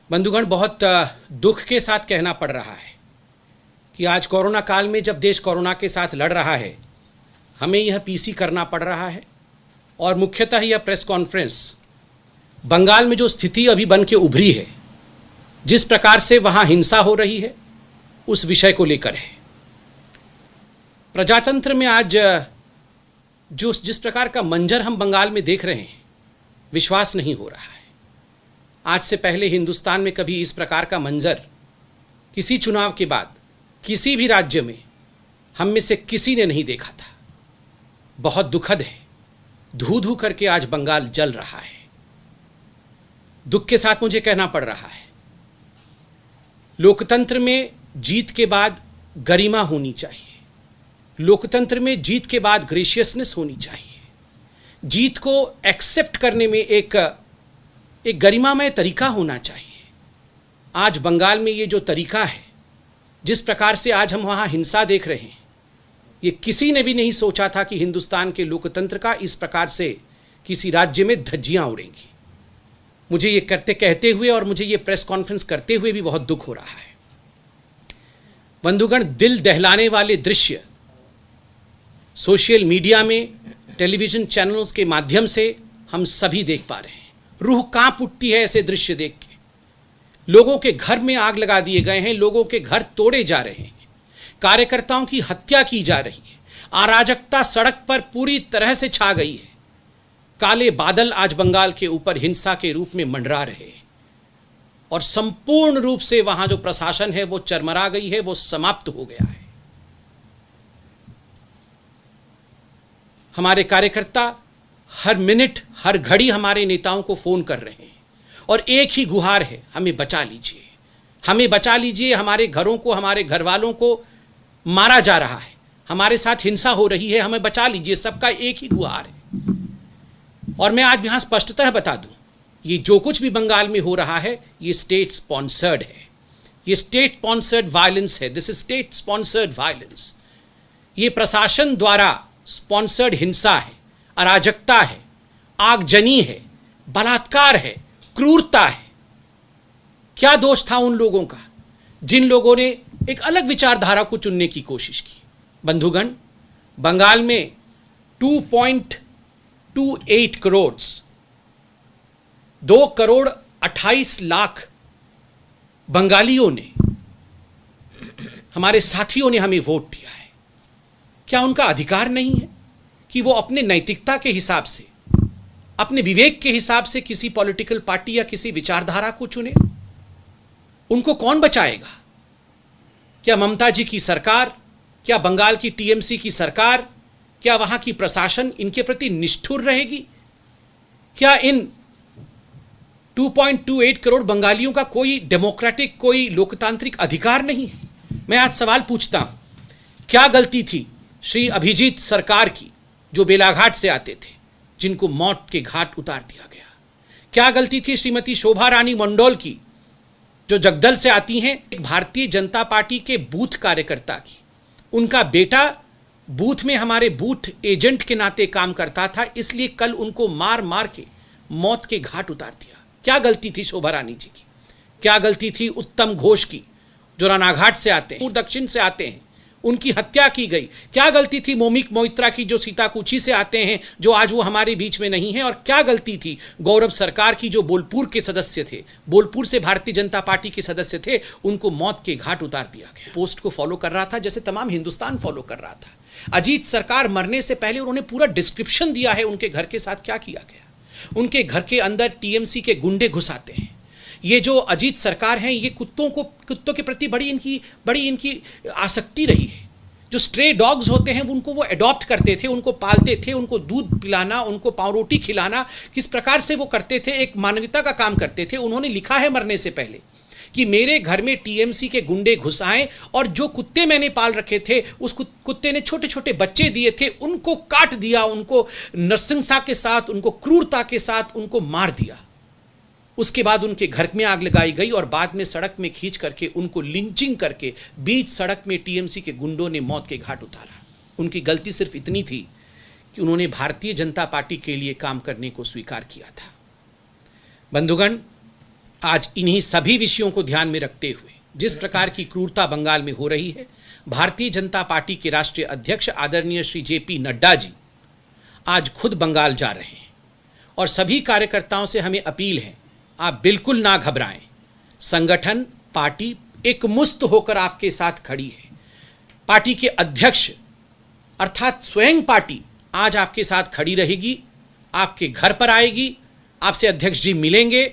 बंधुगण, बहुत दुख के साथ कहना पड़ रहा है कि आज कोरोना काल में जब देश कोरोना के साथ लड़ रहा है, हमें यह पीसी करना पड़ रहा है। और मुख्यतः यह प्रेस कॉन्फ्रेंस बंगाल में जो स्थिति अभी बन के उभरी है, जिस प्रकार से वहां हिंसा हो रही है, उस विषय को लेकर है। प्रजातंत्र में आज जिस प्रकार का मंजर हम बंगाल में देख रहे हैं, विश्वास नहीं हो रहा है। आज से पहले हिंदुस्तान में कभी इस प्रकार का मंजर किसी चुनाव के बाद किसी भी राज्य में हम में से किसी ने नहीं देखा था। बहुत दुखद है। धू धू करके आज बंगाल जल रहा है। दुख के साथ मुझे कहना पड़ रहा है, लोकतंत्र में जीत के बाद गरिमा होनी चाहिए। लोकतंत्र में जीत के बाद ग्रेशियसनेस होनी चाहिए। जीत को एक्सेप्ट करने में एक गरिमामय तरीका होना चाहिए। आज बंगाल में ये जो तरीका है, जिस प्रकार से आज हम वहाँ हिंसा देख रहे हैं, ये किसी ने भी नहीं सोचा था कि हिंदुस्तान के लोकतंत्र का इस प्रकार से किसी राज्य में धज्जियाँ उड़ेंगी। मुझे ये कहते हुए और मुझे ये प्रेस कॉन्फ्रेंस करते हुए भी बहुत दुख हो रहा है। बंधुगण, दिल दहलाने वाले दृश्य सोशल मीडिया में, टेलीविजन चैनल्स के माध्यम से हम सभी देख पा रहे हैं। रूह कांप उठती है ऐसे दृश्य देख के। लोगों के घर में आग लगा दिए गए हैं, लोगों के घर तोड़े जा रहे हैं, कार्यकर्ताओं की हत्या की जा रही है, अराजकता सड़क पर पूरी तरह से छा गई है। काले बादल आज बंगाल के ऊपर हिंसा के रूप में मंडरा रहे हैं और संपूर्ण रूप से वहां जो प्रशासन है वो चरमरा गई है, वो समाप्त हो गया है। हमारे कार्यकर्ता हर मिनट हर घड़ी हमारे नेताओं को फोन कर रहे हैं और एक ही गुहार है, हमें बचा लीजिए, हमें बचा लीजिए। हमारे घरों को, हमारे घर वालों को मारा जा रहा है, हमारे साथ हिंसा हो रही है, हमें बचा लीजिए। सबका एक ही गुहार है। और मैं आज यहां स्पष्टतः बता दूं, ये जो कुछ भी बंगाल में हो रहा है, ये स्टेट स्पॉन्सर्ड है। ये स्टेट स्पॉन्सर्ड वायलेंस है। This is state sponsored violence. ये प्रशासन द्वारा स्पॉन्सर्ड हिंसा है, अराजकता है, आगजनी है, बलात्कार है, क्रूरता है। क्या दोष था उन लोगों का जिन लोगों ने एक अलग विचारधारा को चुनने की कोशिश की? बंधुगण, बंगाल में 2.28 करोड़ 2 करोड़ 28 लाख बंगालियों ने, हमारे साथियों ने हमें वोट दिया है। क्या उनका अधिकार नहीं है कि वो अपने नैतिकता के हिसाब से, अपने विवेक के हिसाब से किसी पॉलिटिकल पार्टी या किसी विचारधारा को चुने? उनको कौन बचाएगा? क्या ममता जी की सरकार, क्या बंगाल की टीएमसी की सरकार, क्या वहां की प्रशासन इनके प्रति निष्ठुर रहेगी? क्या इन 2.28 करोड़ बंगालियों का कोई डेमोक्रेटिक, कोई लोकतांत्रिक अधिकार नहीं है? मैं आज सवाल पूछता हूं, क्या गलती थी श्री अभिजीत सरकार की, जो बेलाघाट से आते थे, जिनको मौत के घाट उतार दिया गया? क्या गलती थी श्रीमती शोभा रानी मंडोल की, जो जगदल से आती हैं, एक भारतीय जनता पार्टी के बूथ कार्यकर्ता की? उनका बेटा बूथ में हमारे बूथ एजेंट के नाते काम करता था, इसलिए कल उनको मार मार के मौत के घाट उतार दिया। क्या गलती थी शोभा रानी जी की? क्या गलती थी उत्तम घोष की, जो रानाघाट से आते हैं, दक्षिण से आते हैं, उनकी हत्या की गई? क्या गलती थी मोमिक मोइत्रा की, जो सीताकुची से आते हैं, जो आज वो हमारे बीच में नहीं है? और क्या गलती थी गौरव सरकार की, जो बोलपुर के सदस्य थे, बोलपुर से भारतीय जनता पार्टी के सदस्य थे, उनको मौत के घाट उतार दिया गया। पोस्ट को फॉलो कर रहा था जैसे तमाम हिंदुस्तान फॉलो कर रहा था। अजीत सरकार मरने से पहले उन्होंने पूरा डिस्क्रिप्शन दिया है उनके घर के साथ क्या किया गया। उनके घर के अंदर टीएमसी के गुंडे घुस आते हैं। ये जो अजीत सरकार है, ये कुत्तों के प्रति बड़ी इनकी आसक्ति रही है। जो स्ट्रे डॉग्स होते हैं उनको वो अडॉप्ट करते थे, उनको पालते थे, उनको दूध पिलाना, उनको पाव रोटी खिलाना, किस प्रकार से वो करते थे, एक मानवता का काम करते थे। उन्होंने लिखा है मरने से पहले कि मेरे घर में टीएमसी के गुंडे घुस आए और जो कुत्ते मैंने पाल रखे थे, उस कुत्ते ने छोटे छोटे बच्चे दिए थे, उनको काट दिया, उनको नृशंसता के साथ, उनको क्रूरता के साथ उनको मार दिया। उसके बाद उनके घर में आग लगाई गई और बाद में सड़क में खींच करके उनको लिंचिंग करके बीच सड़क में टीएमसी के गुंडों ने मौत के घाट उतारा। उनकी गलती सिर्फ इतनी थी कि उन्होंने भारतीय जनता पार्टी के लिए काम करने को स्वीकार किया था। बंधुगण, आज इन्हीं सभी विषयों को ध्यान में रखते हुए जिस प्रकार की क्रूरता बंगाल में हो रही है, भारतीय जनता पार्टी के राष्ट्रीय अध्यक्ष आदरणीय श्री जेपी नड्डा जी आज खुद बंगाल जा रहे हैं और सभी कार्यकर्ताओं से हमें अपील है, आप बिल्कुल ना घबराएं। संगठन, पार्टी एकमुश्त होकर आपके साथ खड़ी है। पार्टी के अध्यक्ष अर्थात स्वयं पार्टी आज आपके साथ खड़ी रहेगी, आपके घर पर आएगी, आपसे अध्यक्ष जी मिलेंगे।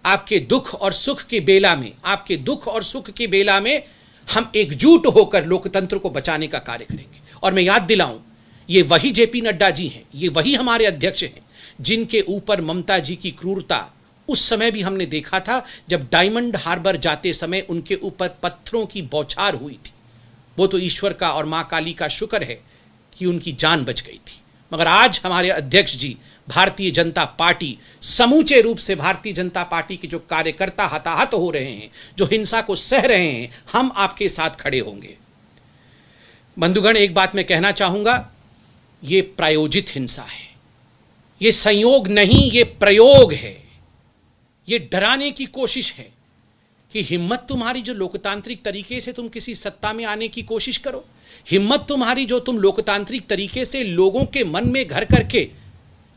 आपके दुख और सुख के बेला में, आपके दुख और सुख के बेला में हम एकजुट होकर लोकतंत्र को बचाने का कार्य करेंगे। और मैं याद दिलाऊं, ये वही जेपी नड्डा जी हैं, ये वही हमारे अध्यक्ष हैं जिनके ऊपर ममता जी की क्रूरता उस समय भी हमने देखा था जब डायमंड हार्बर जाते समय उनके ऊपर पत्थरों की बौछार हुई थी। वो तो ईश्वर का और मां काली का शुक्र है कि उनकी जान बच गई थी। मगर आज हमारे अध्यक्ष जी, भारतीय जनता पार्टी, समूचे रूप से भारतीय जनता पार्टी के जो कार्यकर्ता हताहत हो रहे हैं, जो हिंसा को सह रहे हैं, हम आपके साथ खड़े होंगे। बंधुगण, एक बात मैं कहना चाहूंगा, ये प्रायोजित हिंसा है, ये संयोग नहीं, ये प्रयोग है। ये डराने की कोशिश है कि हिम्मत तुम्हारी जो लोकतांत्रिक तरीके से तुम किसी सत्ता में आने की कोशिश करो, हिम्मत तुम्हारी जो तुम लोकतांत्रिक तरीके से लोगों के मन में घर करके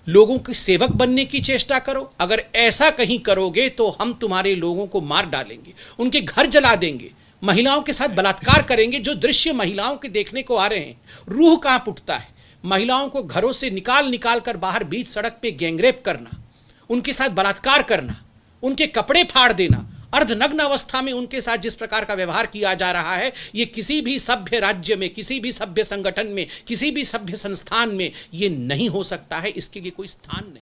लोगों के सेवक बनने की चेष्टा करो। अगर ऐसा कहीं करोगे तो हम तुम्हारे लोगों को मार डालेंगे, उनके घर जला देंगे, महिलाओं के साथ बलात्कार करेंगे। जो दृश्य महिलाओं के देखने को आ रहे हैं, रूह कांप उठता है। महिलाओं को घरों से निकाल कर बाहर बीच सड़क पे गैंगरेप करना, उनके साथ बलात्कार करना, उनके कपड़े फाड़ देना, अर्धनग्न अवस्था में उनके साथ जिस प्रकार का व्यवहार किया जा रहा है, ये किसी भी सभ्य राज्य में, किसी भी सभ्य संगठन में, किसी भी सभ्य संस्थान में ये नहीं हो सकता है। इसके लिए कोई स्थान नहीं।